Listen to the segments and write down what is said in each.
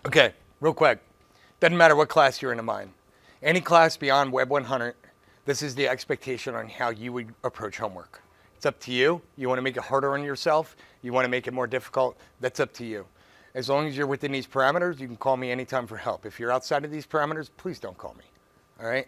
Okay, real quick. Doesn't matter what class you're in of mine. Any class beyond Web 100, this is the expectation on how you would approach homework. It's up to you. You want to make it harder on yourself. You want to make it more difficult. That's up to you. As long as you're within these parameters, you can call me anytime for help. If you're outside of these parameters, please don't call me. All right?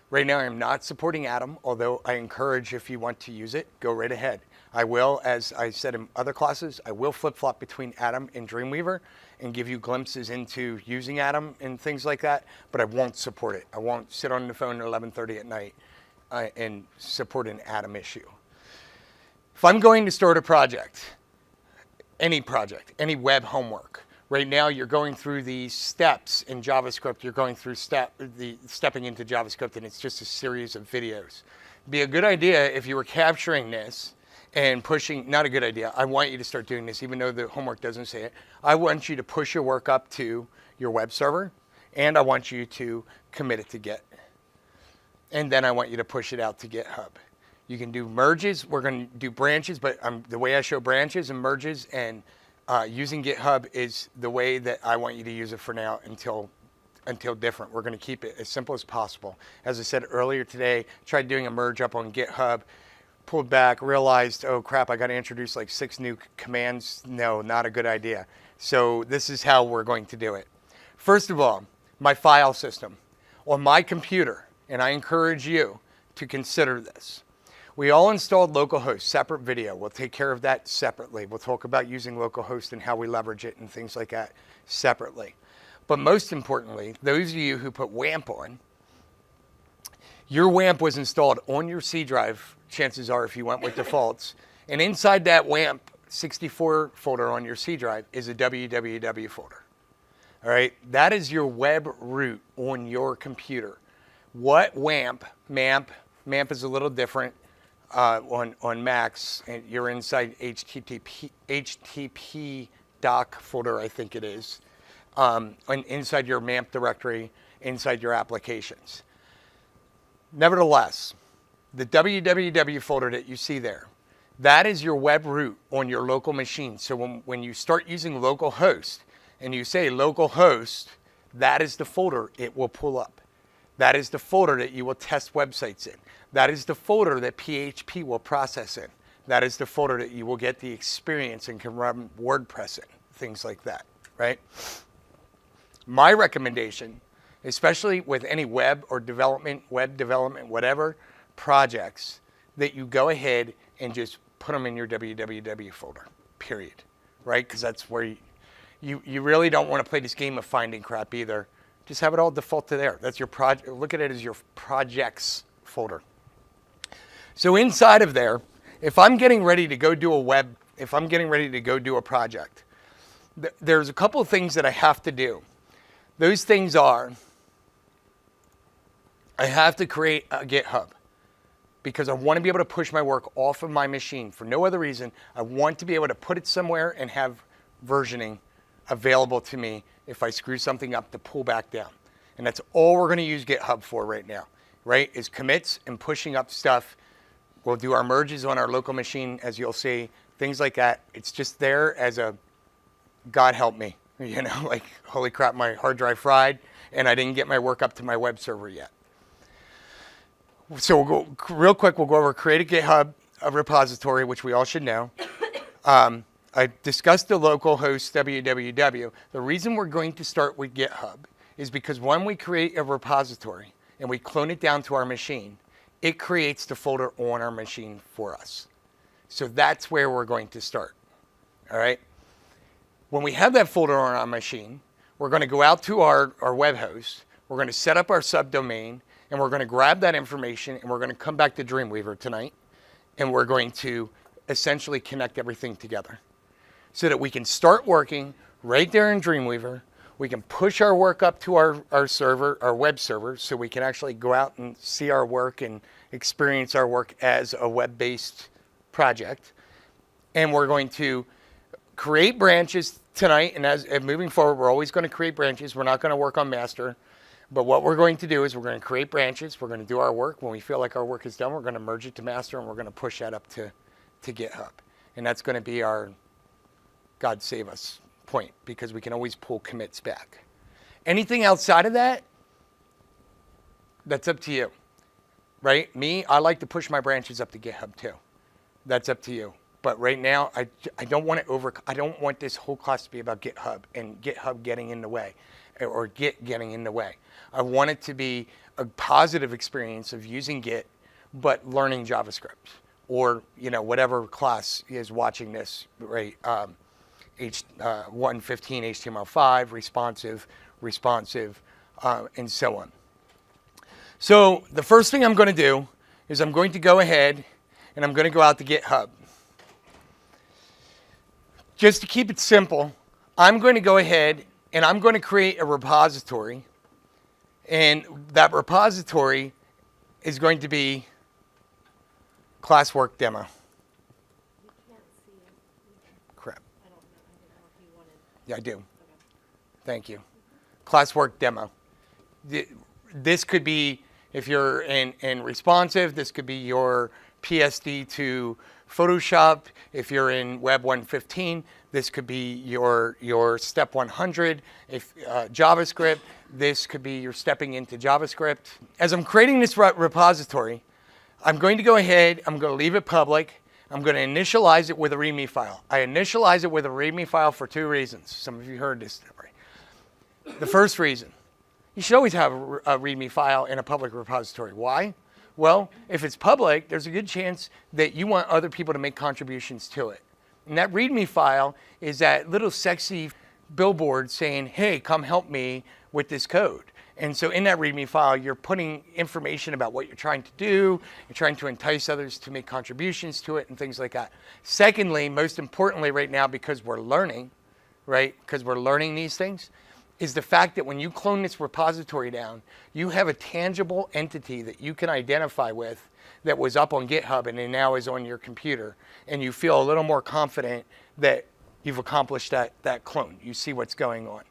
Right now, I'm not supporting Atom, although I encourage if you want to use it, go right ahead. I will, as I said in other classes, I will flip-flop between Atom and Dreamweaver and give you glimpses into using Atom and things like that, but I won't support it. I won't sit on the phone at 11:30 at night and support an Atom issue. If I'm going to start a project, any web homework, right now you're going through these steps in JavaScript. You're going through stepping into JavaScript, and it's just a series of videos. It'd be a good idea if you were capturing this and pushing, not a good idea. I want you to start doing this, even though the homework doesn't say it. I want you to push your work up to your web server, and I want you to commit it to Git. And then I want you to push it out to GitHub. You can do merges. We're going to do branches, but the way I show branches and merges and using GitHub is the way that I want you to use it for now until different. We're going to keep it as simple as possible. As I said earlier today, tried doing a merge up on GitHub, pulled back, realized, oh crap, I got to introduce like 6 new commands. No, not a good idea. So this is how we're going to do it. First of all, my file system on my computer, and I encourage you to consider this. We all installed localhost, separate video. We'll take care of that separately. We'll talk about using localhost and how we leverage it and things like that separately. But most importantly, those of you who put WAMP on, your WAMP was installed on your C drive, chances are if you went with defaults, and inside that WAMP 64 folder on your C drive is a www folder. All right, that is your web root on your computer. What WAMP is a little different on Macs, and you're inside HTTP doc folder, I think it is, and inside your MAMP directory, inside your applications. Nevertheless, the www folder that you see there, that is your web root on your local machine. So when you start using localhost and you say localhost, that is the folder it will pull up. That is the folder that you will test websites in. That is the folder that PHP will process in. That is the folder that you will get the experience and can run WordPress in, things like that, right? My recommendation, especially with any web development, whatever projects, that you go ahead and just put them in your www folder, period, right? Because that's where you really don't want to play this game of finding crap either. Just have it all default to there. That's your project. Look at it as your projects folder. So inside of there, if I'm getting ready to go do a project, there's a couple of things that I have to do. Those things are, I have to create a GitHub because I want to be able to push my work off of my machine for no other reason. I want to be able to put it somewhere and have versioning available to me if I screw something up to pull back down. And that's all we're going to use GitHub for right now, right? Is commits and pushing up stuff. We'll do our merges on our local machine, as you'll see, things like that. It's just there as a, God help me, you know, like, holy crap, my hard drive fried, and I didn't get my work up to my web server yet. So we'll go real quick. We'll go over create a GitHub a repository, which we all should know. I discussed the localhost www. The reason we're going to start with GitHub is because when we create a repository and we clone it down to our machine, it creates the folder on our machine for us. So that's where we're going to start. All right. When we have that folder on our machine, we're going to go out to our web host. We're going to set up our subdomain, and we're going to grab that information, and we're going to come back to Dreamweaver tonight, and we're going to essentially connect everything together so that we can start working right there in Dreamweaver. We can push our work up to our server, our web server, so we can actually go out and see our work and experience our work as a web-based project. And we're going to create branches tonight, and moving forward, we're always going to create branches. We're not going to work on master. But what we're going to do is we're going to create branches. We're going to do our work. When we feel like our work is done, we're going to merge it to master, and we're going to push that up to GitHub. And that's going to be our God save us point because we can always pull commits back. Anything outside of that, that's up to you, right? Me, I like to push my branches up to GitHub too. That's up to you. But right now, I don't want I don't want this whole class to be about GitHub and GitHub getting in the way or Git getting in the way. I want it to be a positive experience of using Git, but learning JavaScript or, you know, whatever class is watching this, right? 115, HTML5, responsive, and so on. So the first thing I'm going to do is I'm going to go ahead and I'm going to go out to GitHub. Just to keep it simple, I'm going to go ahead and I'm going to create a repository. And that repository is going to be classwork demo. You can't see it. Crap. I don't know if you wanted. Yeah, I do. Okay. Thank you. Classwork demo. This could be, if you're in responsive, this could be your PSD to Photoshop. If you're in Web 115, this could be your step 100. If JavaScript, this could be your stepping into JavaScript. As I'm creating this repository, I'm going to go ahead, I'm going to leave it public. I'm going to initialize it with a README file. I initialize it with a README file for two reasons. Some of you heard this already. The first reason, you should always have a README file in a public repository. Why? Well, if it's public, there's a good chance that you want other people to make contributions to it. And that README file is that little sexy billboard saying, hey, come help me with this code. And so in that README file, you're putting information about what you're trying to do. You're trying to entice others to make contributions to it and things like that. Secondly, most importantly right now, because we're learning, right? Because we're learning these things, is the fact that when you clone this repository down, you have a tangible entity that you can identify with that was up on GitHub and it now is on your computer. And you feel a little more confident that you've accomplished that clone. You see what's going on.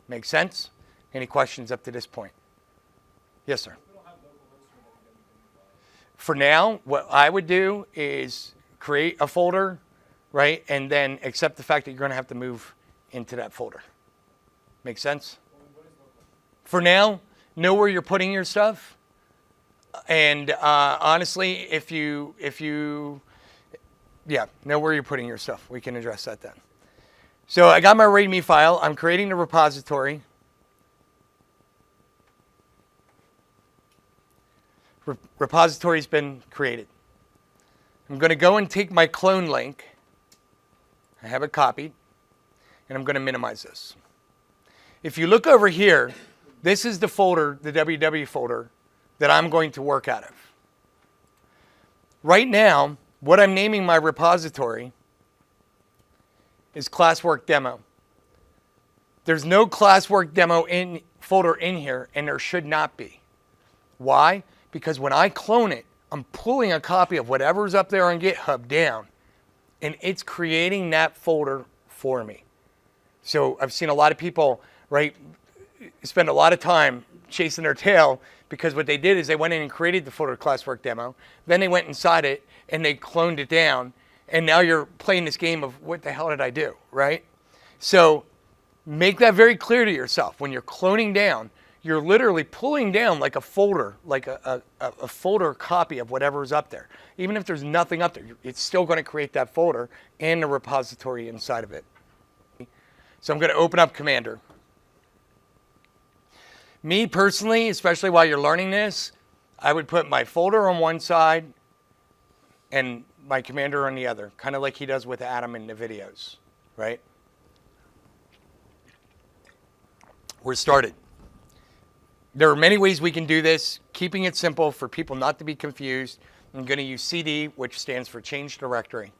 Make sense? Any questions up to this point? Yes, sir. For now, what I would do is create a folder, right? And then accept the fact that you're going to have to move into that folder. Make sense? For now, know where you're putting your stuff. And honestly, if you know where you're putting your stuff. We can address that then. So I got my README file. I'm creating the repository. Repository's been created. I'm going to go and take my clone link. I have it copied. And I'm going to minimize this. If you look over here, this is the folder, the WW folder, that I'm going to work out of. Right now, what I'm naming my repository is classwork demo. There's no classwork demo folder in here, and there should not be. Why? Because when I clone it, I'm pulling a copy of whatever's up there on GitHub down, and it's creating that folder for me. So I've seen a lot of people, right, spend a lot of time chasing their tail because what they did is they went in and created the folder classwork demo. Then they went inside it and they cloned it down. And now you're playing this game of what the hell did I do, right? So make that very clear to yourself. When you're cloning down, you're literally pulling down like a folder, like a folder copy of whatever's up there. Even if there's nothing up there, it's still going to create that folder and the repository inside of it. So I'm going to open up Cmder. Me personally, especially while you're learning this, I would put my folder on one side and my Cmder on the other, kind of like he does with Adam in the videos, right? We're started. There are many ways we can do this, keeping it simple for people not to be confused. I'm going to use CD, which stands for change directory.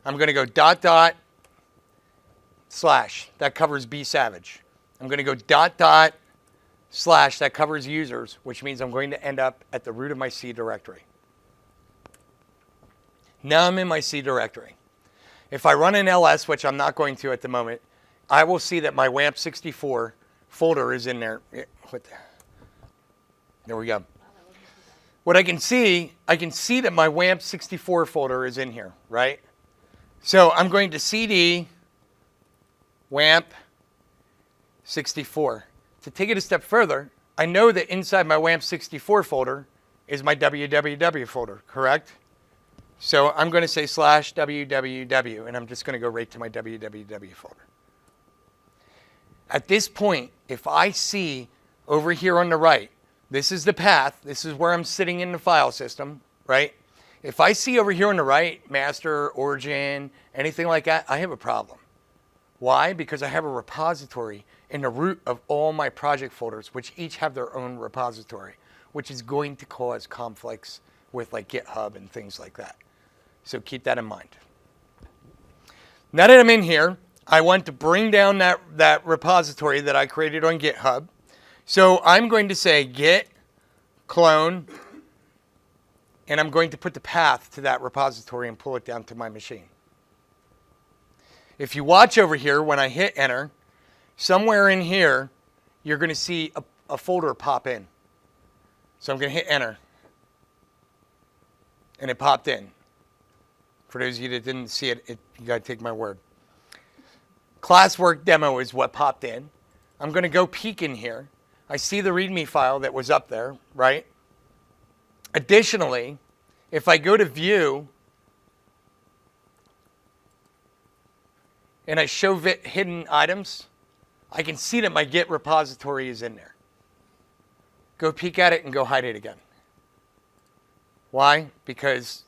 I'm going to go ... / that covers bsavage. I'm going to go ... / that covers users, which means I'm going to end up at the root of my C directory. Now I'm in my C directory. If I run an ls, which I'm not going to at the moment, I will see that my WAMP 64 folder is in there. There we go. What I can see that my WAMP 64 folder is in here, right? So I'm going to CD WAMP 64. To take it a step further, I know that inside my WAMP 64 folder is my www folder, correct? So I'm going to say /www, and I'm just going to go right to my www folder. At this point, if I see over here on the right, this is the path, this is where I'm sitting in the file system, right? If I see over here on the right, master, origin, anything like that, I have a problem. Why? Because I have a repository in the root of all my project folders, which each have their own repository, which is going to cause conflicts with like GitHub and things like that. So keep that in mind. Now that I'm in here, I want to bring down that repository that I created on GitHub. So I'm going to say git clone, and I'm going to put the path to that repository and pull it down to my machine. If you watch over here, when I hit enter, somewhere in here, you're going to see a folder pop in. So I'm going to hit enter. And it popped in. For those of you that didn't see it, you got to take my word. Classwork demo is what popped in. I'm going to go peek in here. I see the README file that was up there, right? Additionally, if I go to view and I show hidden items, I can see that my Git repository is in there. Go peek at it and go hide it again. Why? Because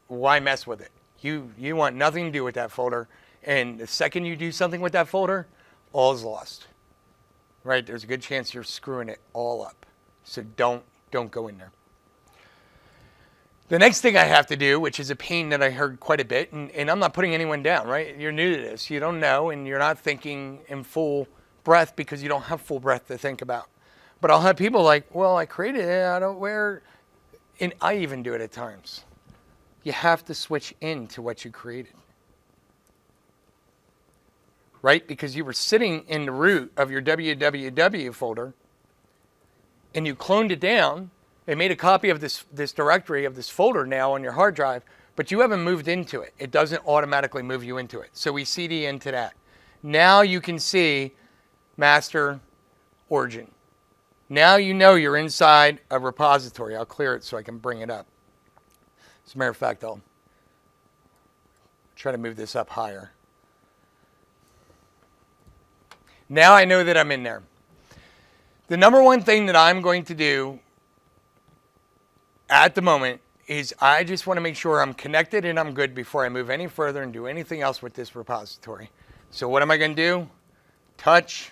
why mess with it? You want nothing to do with that folder, and the second you do something with that folder, all is lost. Right? There's a good chance you're screwing it all up. So don't go in there. The next thing I have to do, which is a pain that I heard quite a bit, and I'm not putting anyone down, right? You're new to this. You don't know, and you're not thinking in full breath because you don't have full breath to think about. But I'll have people like, well, I created it. I don't wear, and I even do it at times. You have to switch into what you created. Right? Because you were sitting in the root of your www folder, and you cloned it down, and made a copy of this directory of this folder now on your hard drive, but you haven't moved into it. It doesn't automatically move you into it. So we cd into that. Now you can see master origin. Now you know you're inside a repository. I'll clear it so I can bring it up. As a matter of fact, I'll try to move this up higher. Now I know that I'm in there. The number one thing that I'm going to do at the moment is I just want to make sure I'm connected and I'm good before I move any further and do anything else with this repository. So what am I going to do? Touch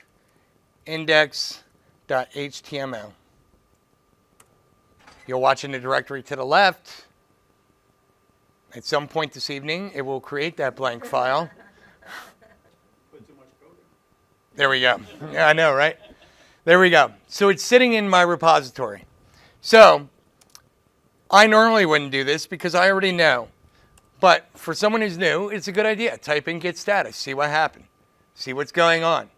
index.html. You'll watch in the directory to the left. At some point this evening, it will create that blank file. There we go. Yeah, I know, right? There we go. So it's sitting in my repository. So I normally wouldn't do this because I already know. But for someone who's new, it's a good idea. Type in git status, see what happened. See what's going on.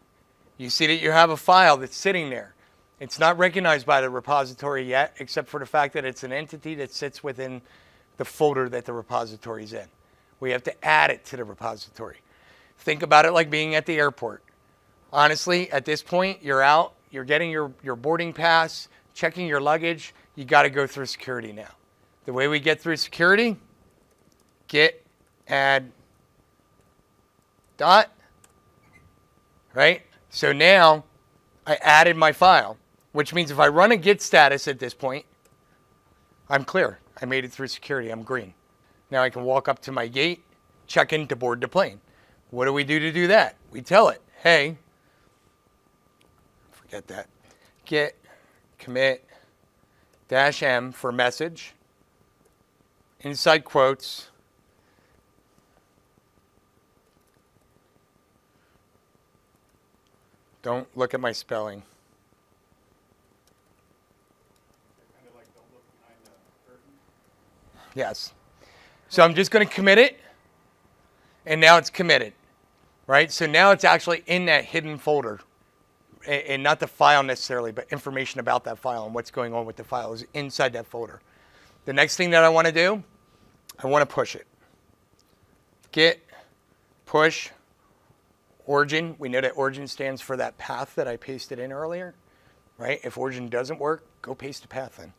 You see that you have a file that's sitting there. It's not recognized by the repository yet, except for the fact that it's an entity that sits within the folder that the repository is in. We have to add it to the repository. Think about it like being at the airport. Honestly, at this point, you're out, you're getting your boarding pass, checking your luggage, you got to go through security now. The way we get through security, git add dot, right? So now I added my file, which means if I run a git status at this point, I'm clear. I made it through security. I'm green. Now I can walk up to my gate, check in to board the plane. What do we do to do that? We tell it, hey, forget that, git commit -m for message, inside quotes, don't look at my spelling. Yes. So I'm just going to commit it, and now it's committed, right? So now it's actually in that hidden folder, and not the file necessarily, but information about that file and what's going on with the file is inside that folder. The next thing that I want to do, I want to push it. Git push origin, we know that origin stands for that path that I pasted in earlier, right? If origin doesn't work, go paste a path in.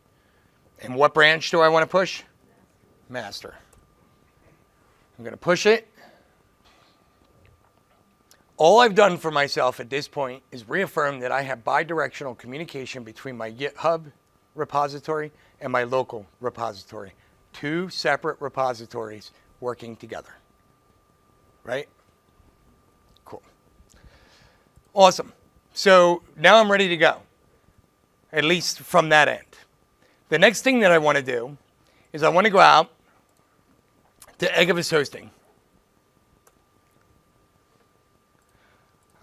And what branch do I want to push? Master. I'm going to push it. All I've done for myself at this point is reaffirm that I have bidirectional communication between my GitHub repository and my local repository. Two separate repositories working together. Right? Cool. Awesome. So now I'm ready to go, at least from that end. The next thing that I want to do is I want to go out to Eggivus Hosting.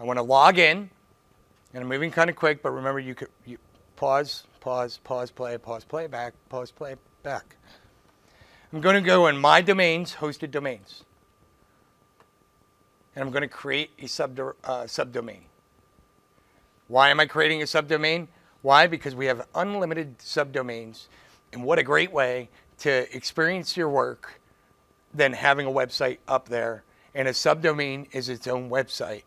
I want to log in, and I'm moving kind of quick, but remember you pause, play, back, pause, play, back. I'm going to go in My Domains, Hosted Domains. And I'm going to create a subdomain. Why am I creating a subdomain? Why? Because we have unlimited subdomains, and what a great way to experience your work than having a website up there, and a subdomain is its own website.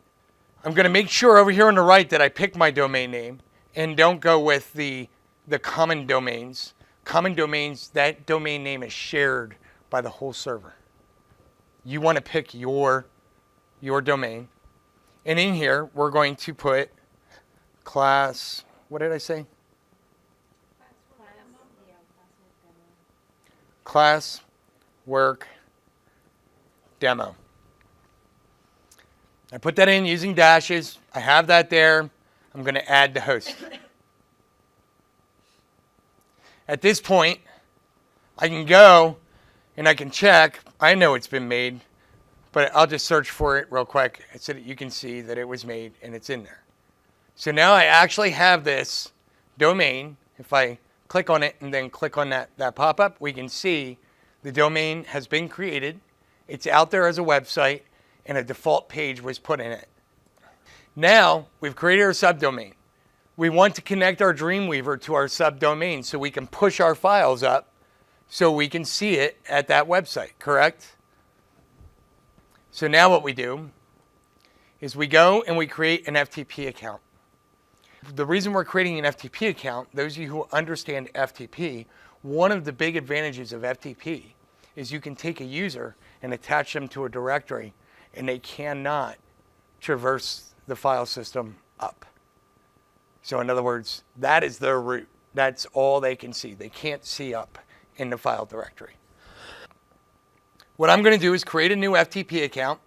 I'm going to make sure over here on the right that I pick my domain name and don't go with the common domains. Common domains, that domain name is shared by the whole server. You want to pick your domain. And in here, we're going to put class, what did I say? Class work demo. I put that in using dashes. I have that there. I'm going to add the host. At this point, I can go and I can check. I know it's been made, but I'll just search for it real quick so that you can see that it was made and it's in there. So now I actually have this domain. If I click on it and then click on that pop-up, we can see the domain has been created. It's out there as a website, and a default page was put in it. Now, we've created our subdomain. We want to connect our Dreamweaver to our subdomain so we can push our files up so we can see it at that website, correct? So now what we do is we go and we create an FTP account. The reason we're creating an FTP account, those of you who understand FTP, one of the big advantages of FTP is you can take a user and attach them to a directory, and they cannot traverse the file system up. So in other words, that is their root. That's all they can see. They can't see up in the file directory. What I'm going to do is create a new FTP account.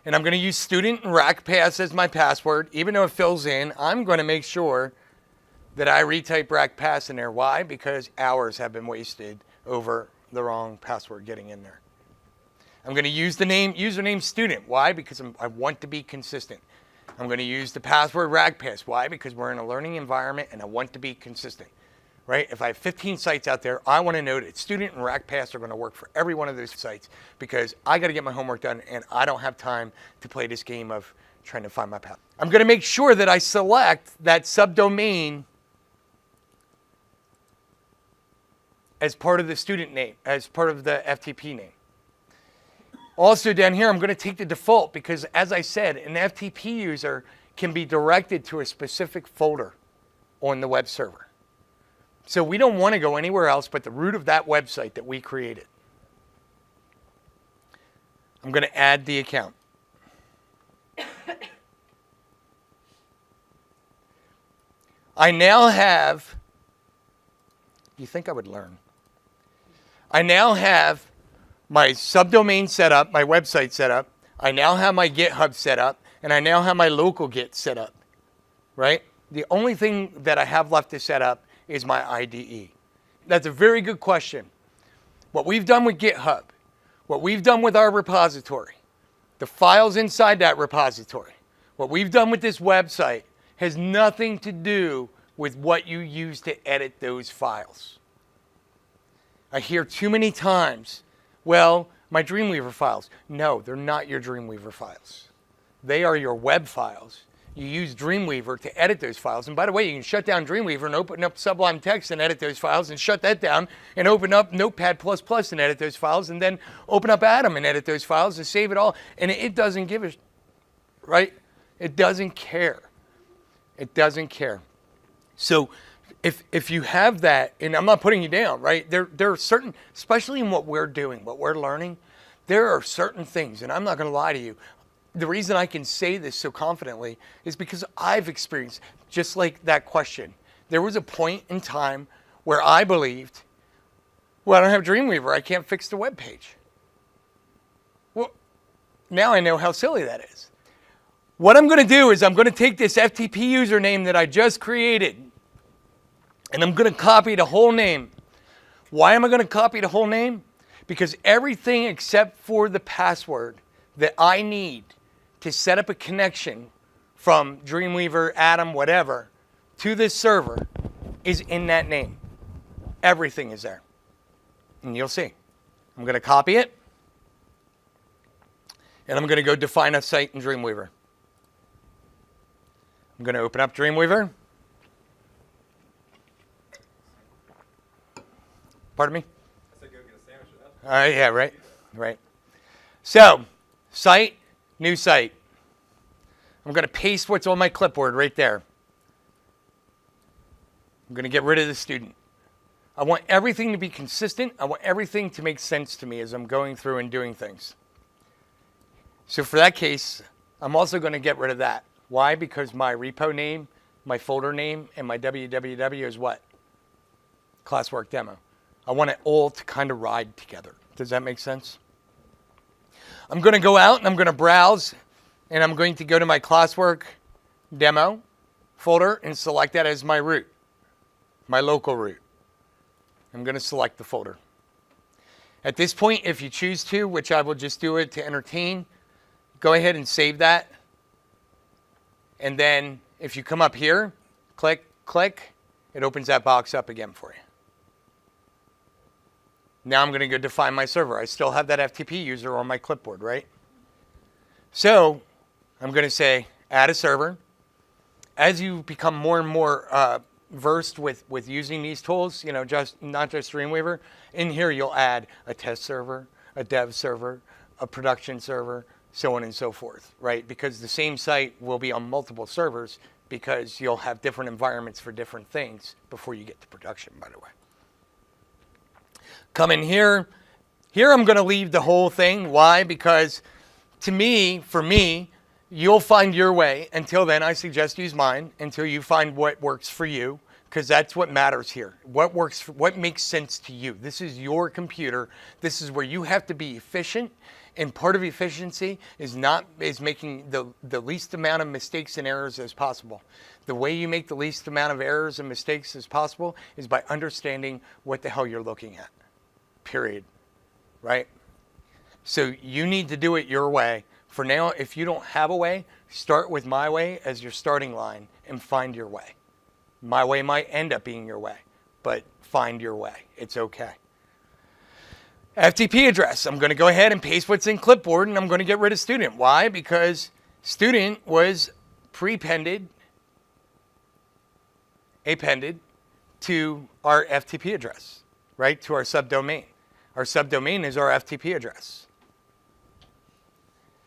And I'm going to use student and rack pass as my password. Even though it fills in, I'm going to make sure that I retype rack pass in there. Why? Because hours have been wasted over the wrong password getting in there. I'm going to use the username student. Why? Because I want to be consistent. I'm going to use the password ragpass. Why? Because we're in a learning environment and I want to be consistent. Right? If I have 15 sites out there, I want to know that student and ragpass are going to work for every one of those sites because I got to get my homework done and I don't have time to play this game of trying to find my path. I'm going to make sure that I select that subdomain as part of the student name, as part of the FTP name. Also down here, I'm going to take the default because, as I said, an FTP user can be directed to a specific folder on the web server. So we don't want to go anywhere else but the root of that website that we created. I'm going to add the account. I now have, you think I would learn? I now have my subdomain set up, my website set up. I now have my GitHub set up, and I now have my local Git set up, right? The only thing that I have left to set up is my IDE. That's a very good question. What we've done with GitHub, what we've done with our repository, the files inside that repository, what we've done with this website has nothing to do with what you use to edit those files. I hear too many times, well, my Dreamweaver files. No, they're not your Dreamweaver files. They are your web files. you use Dreamweaver to edit those files. And by the way, you can shut down Dreamweaver and open up Sublime Text and edit those files, and shut that down and open up Notepad++ and edit those files, and then open up Atom and edit those files and save it all. And it doesn't give a, right? It doesn't care. It doesn't care. So if you have that, and I'm not putting you down, right? There are certain, especially in what we're doing, what we're learning, there are certain things, and I'm not going to lie to you. The reason I can say this so confidently is because I've experienced, just like that question. There was a point in time where I believed, well, I don't have Dreamweaver, I can't fix the web page. Well, now I know how silly that is. What I'm going to do is I'm going to take this FTP username that I just created, and I'm going to copy the whole name. Why am I going to copy the whole name? Because everything except for the password that I need to set up a connection from Dreamweaver, Atom, whatever, to this server is in that name. Everything is there. And you'll see. I'm going to copy it. And I'm going to go define a site in Dreamweaver. I'm going to open up Dreamweaver. Pardon me? I said go get a sandwich. Yeah, right. Right. So, site, new site. I'm going to paste what's on my clipboard right there. I'm going to get rid of the student. I want everything to be consistent. I want everything to make sense to me as I'm going through and doing things. So for that case, I'm also going to get rid of that. Why? Because my repo name, my folder name, and my www is what? Classwork demo. I want it all to kind of ride together. Does that make sense? I'm going to go out and I'm going to browse, and I'm going to go to my classwork demo folder and select that as my root, my local root. I'm going to select the folder. At this point, if you choose to, which I will just do it to entertain, go ahead and save that. And then if you come up here, click, it opens that box up again for you. Now I'm going to go define my server. I still have that FTP user on my clipboard, right? So I'm going to say add a server. As you become more and more versed with using these tools, you know, not just Dreamweaver, in here you'll add a test server, a dev server, a production server, so on and so forth, right? Because the same site will be on multiple servers because you'll have different environments for different things before you get to production, by the way. Come in here. Here I'm going to leave the whole thing. Why? Because to me, for me, you'll find your way. Until then, I suggest use mine until you find what works for you, because that's what matters here. What works, what makes sense to you. This is your computer. This is where you have to be efficient. And part of efficiency is making the least amount of mistakes and errors as possible. The way you make the least amount of errors and mistakes as possible is by understanding what the hell you're looking at. Period. Right? So you need to do it your way. For now, if you don't have a way, start with my way as your starting line and find your way. My way might end up being your way, but find your way. It's okay. FTP address. I'm going to go ahead and paste what's in clipboard, and I'm going to get rid of student. Why? Because student was appended to our FTP address, right? To our subdomain. Our subdomain is our FTP address.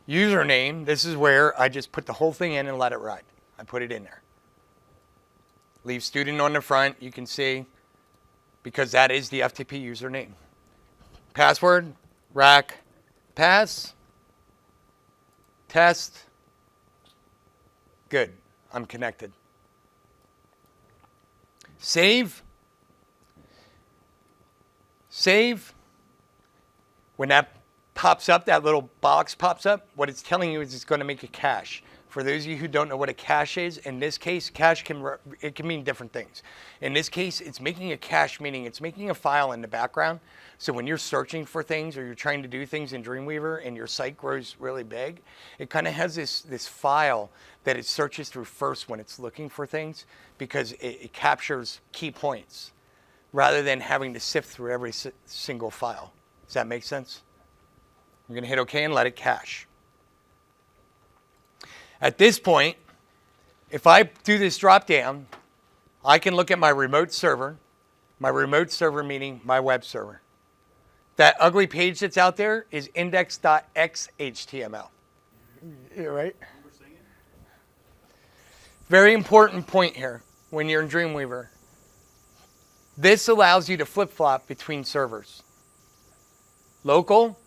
Username, this is where I just put the whole thing in and let it ride. I put it in there. Leave student on the front, you can see, because that is the FTP username. Password, rack, pass, test. Good, I'm connected. Save. Save. When that pops up, that little box pops up, what it's telling you is it's going to make a cache. For those of you who don't know what a cache is, in this case, cache can mean different things. In this case, it's making a cache, meaning it's making a file in the background. So when you're searching for things or you're trying to do things in Dreamweaver and your site grows really big, it kind of has this file that it searches through first when it's looking for things, because it captures key points rather than having to sift through every single file. Does that make sense? I'm going to hit OK and let it cache. At this point, If I do this drop down, I can look at my remote server meaning my web server. That ugly page that's out there is index.html. Yeah, right? Very important point here when you're in Dreamweaver. This allows you to flip-flop between servers. Local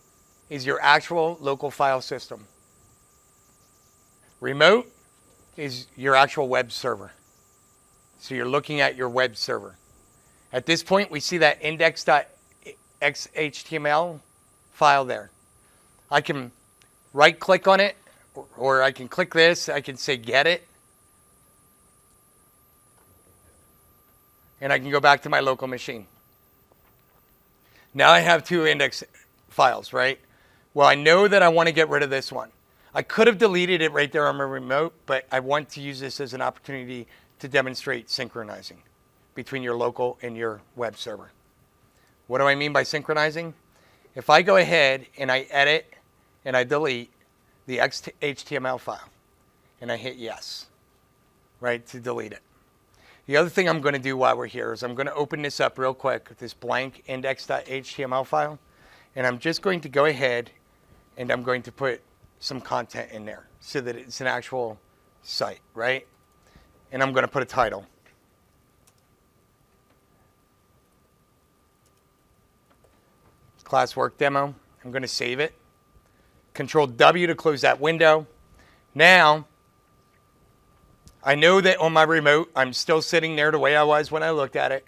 is your actual local file system. Remote is your actual web server. So you're looking at your web server. At this point, we see that index.html file there. I can right-click on it, or I can click this. I can say get it. And I can go back to my local machine. Now I have two index files, right? Well, I know that I want to get rid of this one. I could have deleted it right there on my remote, but I want to use this as an opportunity to demonstrate synchronizing between your local and your web server. What do I mean by synchronizing? If I go ahead and I edit and I delete the HTML file and I hit yes, right, to delete it. The other thing I'm going to do while we're here is I'm going to open this up real quick, this blank index.html file, and I'm just going to go ahead and I'm going to put some content in there so that it's an actual site, right? And I'm going to put a title. Classwork demo. I'm going to save it. Control W to close that window. Now, I know that on my remote, I'm still sitting there the way I was when I looked at it.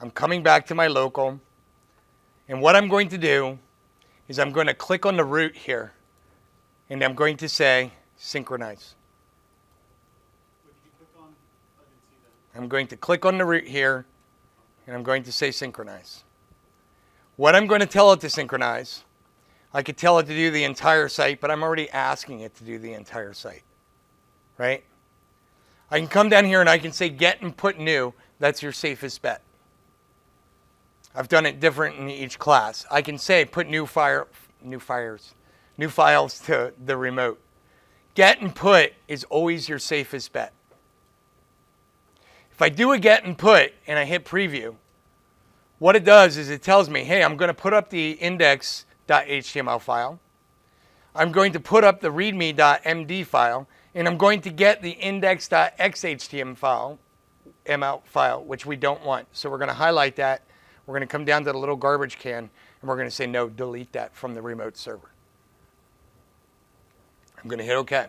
I'm coming back to my local. And what I'm going to do is I'm going to click on the root here. And I'm going to say synchronize. What did you click on? I didn't see that. I'm going to click on the root here. And I'm going to say synchronize. What I'm going to tell it to synchronize, I could tell it to do the entire site, but I'm already asking it to do the entire site. Right? I can come down here and I can say get and put new. That's your safest bet. I've done it different in each class. I can say put new files to the remote. Get and put is always your safest bet. If I do a get and put and I hit preview, what it does is it tells me, hey, I'm going to put up the index.html file. I'm going to put up the readme.md file. And I'm going to get the index.xhtml file, which we don't want. So we're going to highlight that. We're going to come down to the little garbage can, and we're going to say, no, delete that from the remote server. I'm going to hit OK.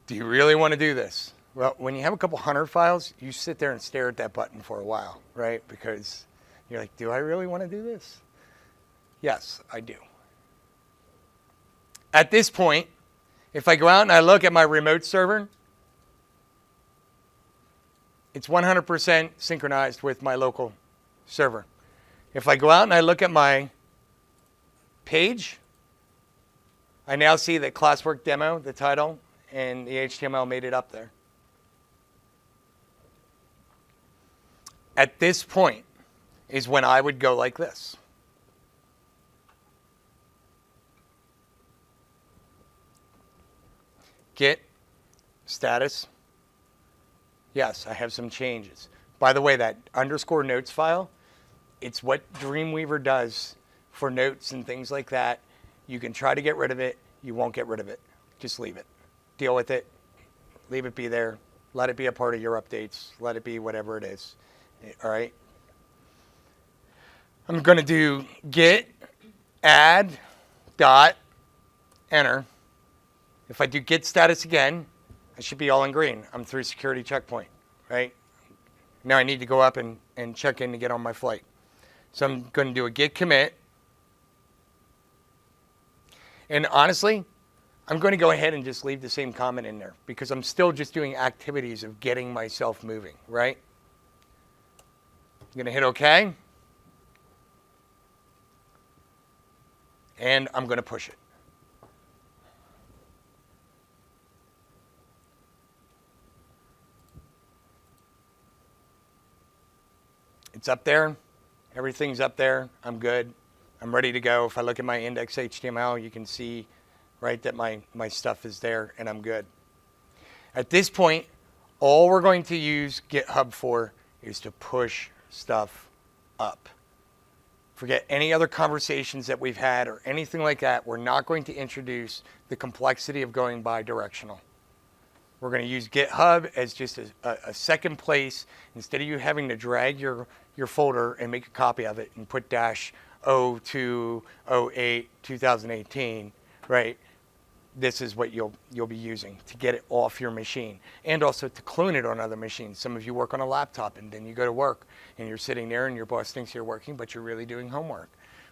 Do you really want to do this? Well, when you have a couple hundred files, you sit there and stare at that button for a while, right? Because you're like, do I really want to do this? Yes, I do. At this point, if I go out and I look at my remote server, it's 100% synchronized with my local server. If I go out and I look at my page, I now see that classwork demo, the title, and the HTML made it up there. At this point is when I would go like this. Git status. Yes, I have some changes. By the way, that underscore notes file, it's what Dreamweaver does for notes and things like that. You can try to get rid of it. You won't get rid of it. Just leave it. Deal with it. Leave it be there. Let it be a part of your updates. Let it be whatever it is. All right. I'm going to do git add dot enter. If I do git status again, I should be all in green. I'm through security checkpoint, right? Now I need to go up and check in to get on my flight. So I'm going to do a git commit. And honestly, I'm going to go ahead and just leave the same comment in there because I'm still just doing activities of getting myself moving, right? I'm going to hit OK. And I'm going to push it. It's up there. Everything's up there. I'm good. I'm ready to go. If I look at my index.html, you can see right, that my stuff is there and I'm good. At this point, all we're going to use GitHub for is to push stuff up. Forget any other conversations that we've had or anything like that. We're not going to introduce the complexity of going bi-directional. We're going to use GitHub as just a second place. Instead of you having to drag your folder and make a copy of it and put -0208 2018, right? This is what you'll be using to get it off your machine, and also to clone it on other machines. Some of you work on a laptop, and then you go to work, and you're sitting there, and your boss thinks you're working, but you're really doing homework.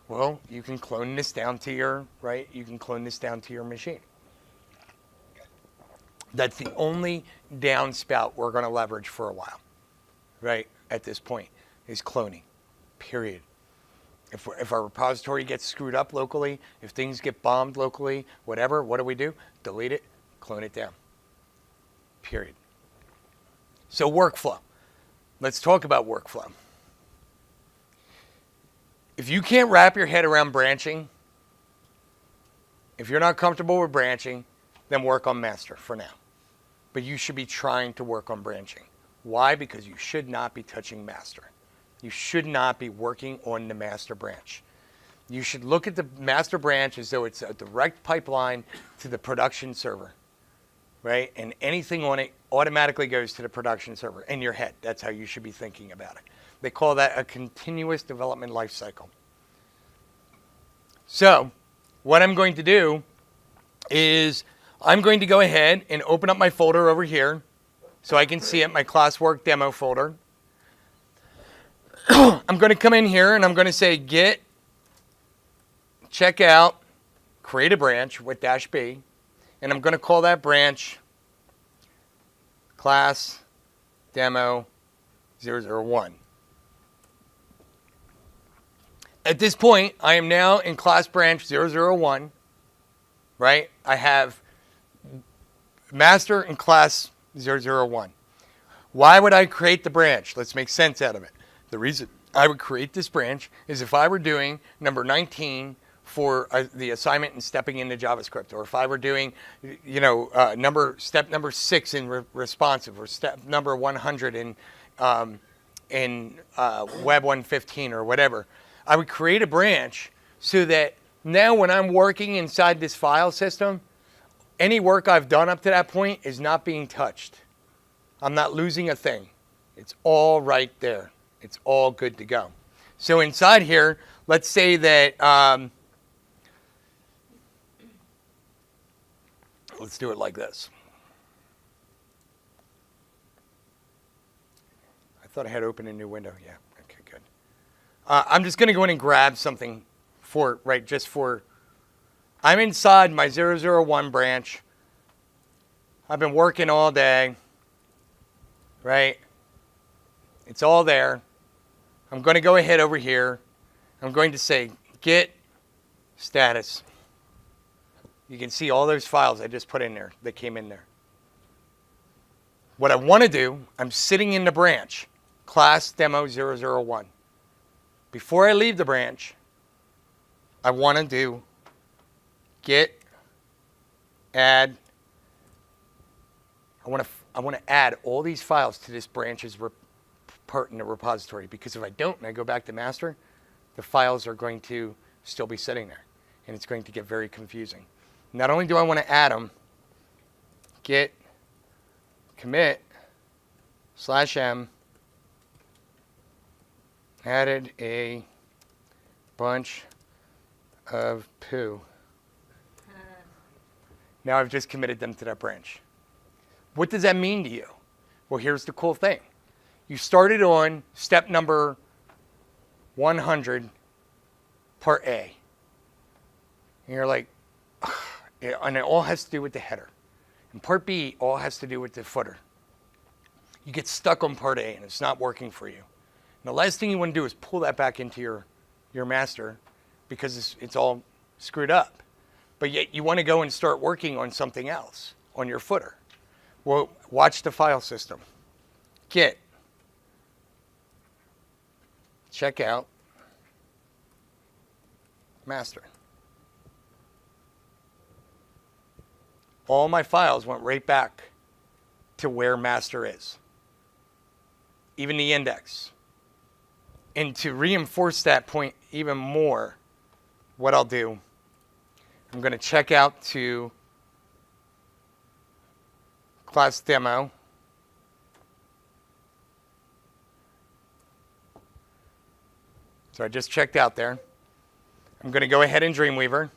Well, you can clone this down to your You can clone this down to your machine. That's the only downspout we're going to leverage for a while, right? At this point, is cloning. Period. If our repository gets screwed up locally, if things get bombed locally, whatever, what do? Delete it, clone it down. Period. So workflow. Let's talk about workflow. If you can't wrap your head around branching, if you're not comfortable with branching, then work on master for now. But you should be trying to work on branching. Why? Because you should not be touching master. You should not be working on the master branch. You should look at the master branch as though it's a direct pipeline to the production server, right? And anything on it automatically goes to the production server in your head. That's how you should be thinking about it. They call that a continuous development life cycle. So what I'm going to do is I'm going to go ahead and open up my folder over here so I can see it, my classwork demo folder. I'm going to come in here and I'm going to say git checkout, create a branch with -b, and I'm going to call that branch class demo 001. At this point, I am now in class branch 001, right? I have master and class 001. Why would I create the branch? Let's make sense out of it. The reason I would create this branch is if I were doing number 19 for the assignment and stepping into JavaScript, or if I were doing, step number 6 in responsive, or step number 100 in Web 115 or whatever, I would create a branch so that now when I'm working inside this file system, any work I've done up to that point is not being touched. I'm not losing a thing. It's all right there. It's all good to go. So inside here, let's say that, let's do it like this. I thought I had opened a new window. Yeah, okay, good. I'm just going to go in and grab something I'm inside my 001 branch. I've been working all day, right? It's all there. I'm going to go ahead over here. I'm going to say git status. You can see all those files I just put in there that came in there. What I want to do, I'm sitting in the branch, class demo 001. Before I leave the branch, I want to do git add. I want to add all these files to this branch's part in the repository, because if I don't and I go back to master, the files are going to still be sitting there, and it's going to get very confusing. Not only do I want to add them, git commit /m added a bunch of poo. Now I've just committed them to that branch. What does that mean to you? Well, here's the cool thing. You started on step number 100, part A. And you're like, ugh, and it all has to do with the header. And part B all has to do with the footer. You get stuck on part A and it's not working for you. And the last thing you want to do is pull that back into your master, because it's all screwed up. But yet you want to go and start working on something else on your footer. Well, watch the file system. Git checkout master. all my files went right back to where master is, even the index. And to reinforce that point even more, what I'll do, I'm going to check out to class demo. So I just checked out there. I'm going to go ahead in Dreamweaver.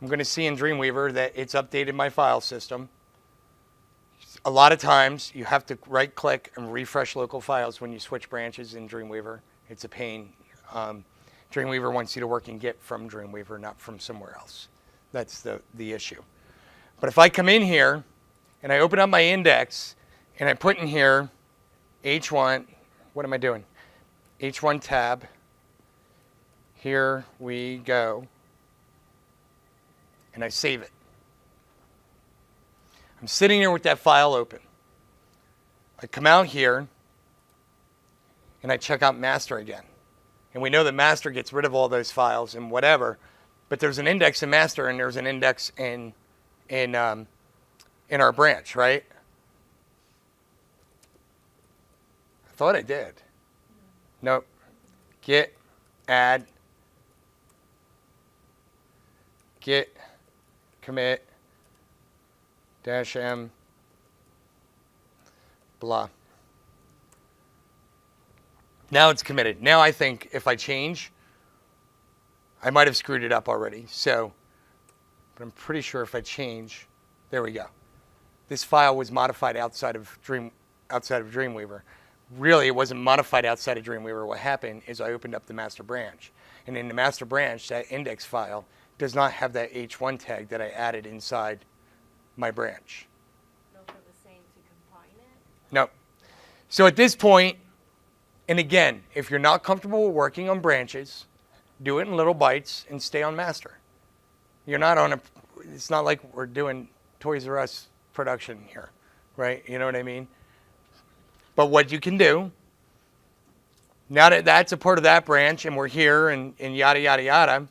I'm going to see in Dreamweaver that it's updated my file system. A lot of times you have to right click and refresh local files when you switch branches in Dreamweaver. It's a pain. Dreamweaver wants you to work in Git from Dreamweaver, not from somewhere else. That's the issue. But if I come in here and I open up my index and I put in here H1, what am I doing? H1 tab. Here we go. And I save it. I'm sitting here with that file open. I come out here and I check out master again. And we know that master gets rid of all those files and whatever, but there's an index in master and there's an index in our branch, right? I thought I did. Nope. Git, add, git, commit, -m, blah. Now it's committed. Now I think if I change, I might have screwed it up already. So, but I'm pretty sure if I change, there we go. This file was modified outside of Dreamweaver. Really, it wasn't modified outside of Dreamweaver. What happened is I opened up the master branch. And in the master branch, that index file does not have that H1 tag that I added inside my branch. No, for the same to combine it? No. So at this point, and again, if you're not comfortable working on branches, do it in little bites and stay on master. You're not on a, it's not like we're doing Toys R Us production here, right? You know what I mean? But what you can do, now that that's a part of that branch and we're here and yada, yada, yada,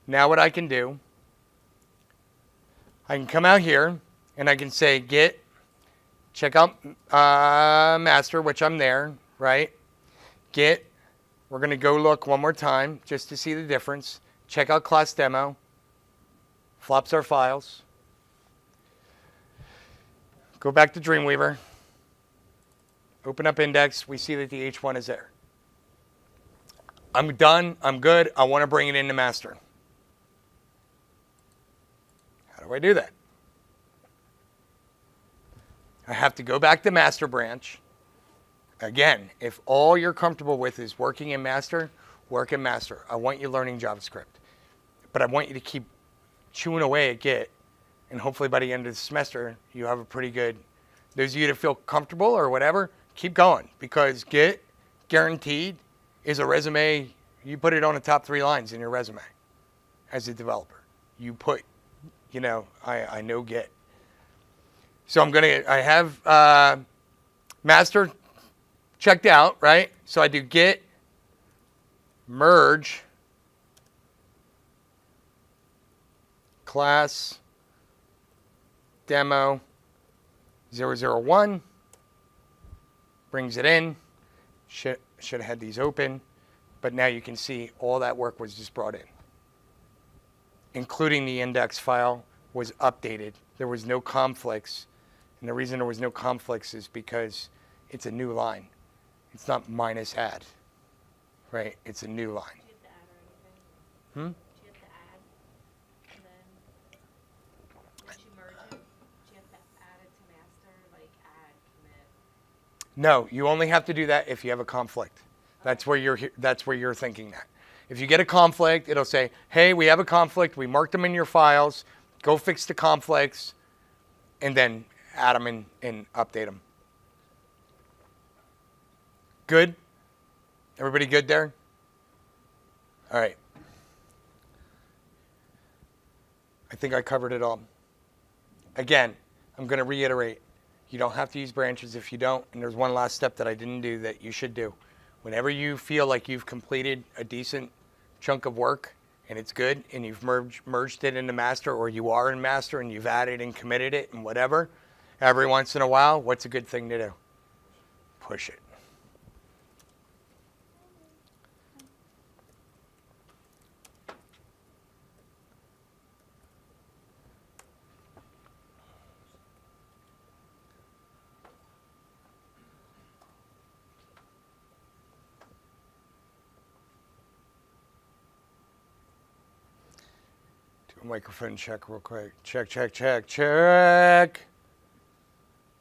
now what I can do, I can come out here and I can say git, check out master, which I'm there, right? Git, we're going to go look one more time just to see the difference. Check out class demo, flops our files. Go back to Dreamweaver. Open up index. We see that the H1 is there. I'm done. I'm good. I want to bring it into master. How do I do that? I have to go back to master branch. Again, if all you're comfortable with is working in master, work in master. I want you learning JavaScript. But I want you to keep chewing away at Git. And hopefully by the end of the semester, you have a pretty good, those of you that feel comfortable or whatever, keep going. Because Git, guaranteed, is a resume. You put it on the top 3 lines in your resume as a developer. You put, you know, I know Git. So I have master checked out, right? So I do git merge class demo 001, brings it in. Should have had these open, but now you can see all that work was just brought in, including the index file was updated. There was no conflicts, and the reason there was no conflicts is because it's a new line. It's not minus add, right? It's a new line. Do you have to add or anything? Do you have to add? And then, once you merge it, do you have to add it to master, like add, commit? No, you only have to do that if you have a conflict. That's where you're thinking that. If you get a conflict, it'll say, hey, we have a conflict. We marked them in your files. Go fix the conflicts, and then add them in and update them. Good? Everybody good there? All right. I think I covered it all. Again, I'm going to reiterate. You don't have to use branches if you don't. And there's one last step that I didn't do that you should do. Whenever you feel like you've completed a decent chunk of work and it's good, and you've merged it into master, or you are in master and you've added and committed it and whatever, every once in a while, what's a good thing to do? Push it. Microphone check real quick. Check, check, check, check.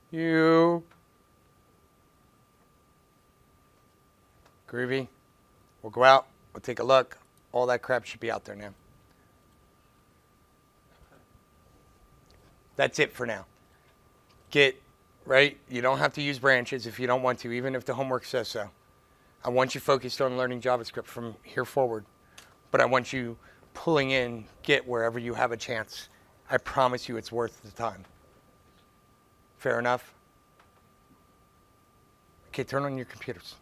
You. Groovy. We'll go out. We'll take a look. All that crap should be out there now. That's it for now. Git, right? You don't have to use branches if you don't want to, even if the homework says so. I want you focused on learning JavaScript from here forward. But I want you pulling in Git wherever you have a chance. I promise you it's worth the time. Fair enough? Okay, turn on your computers.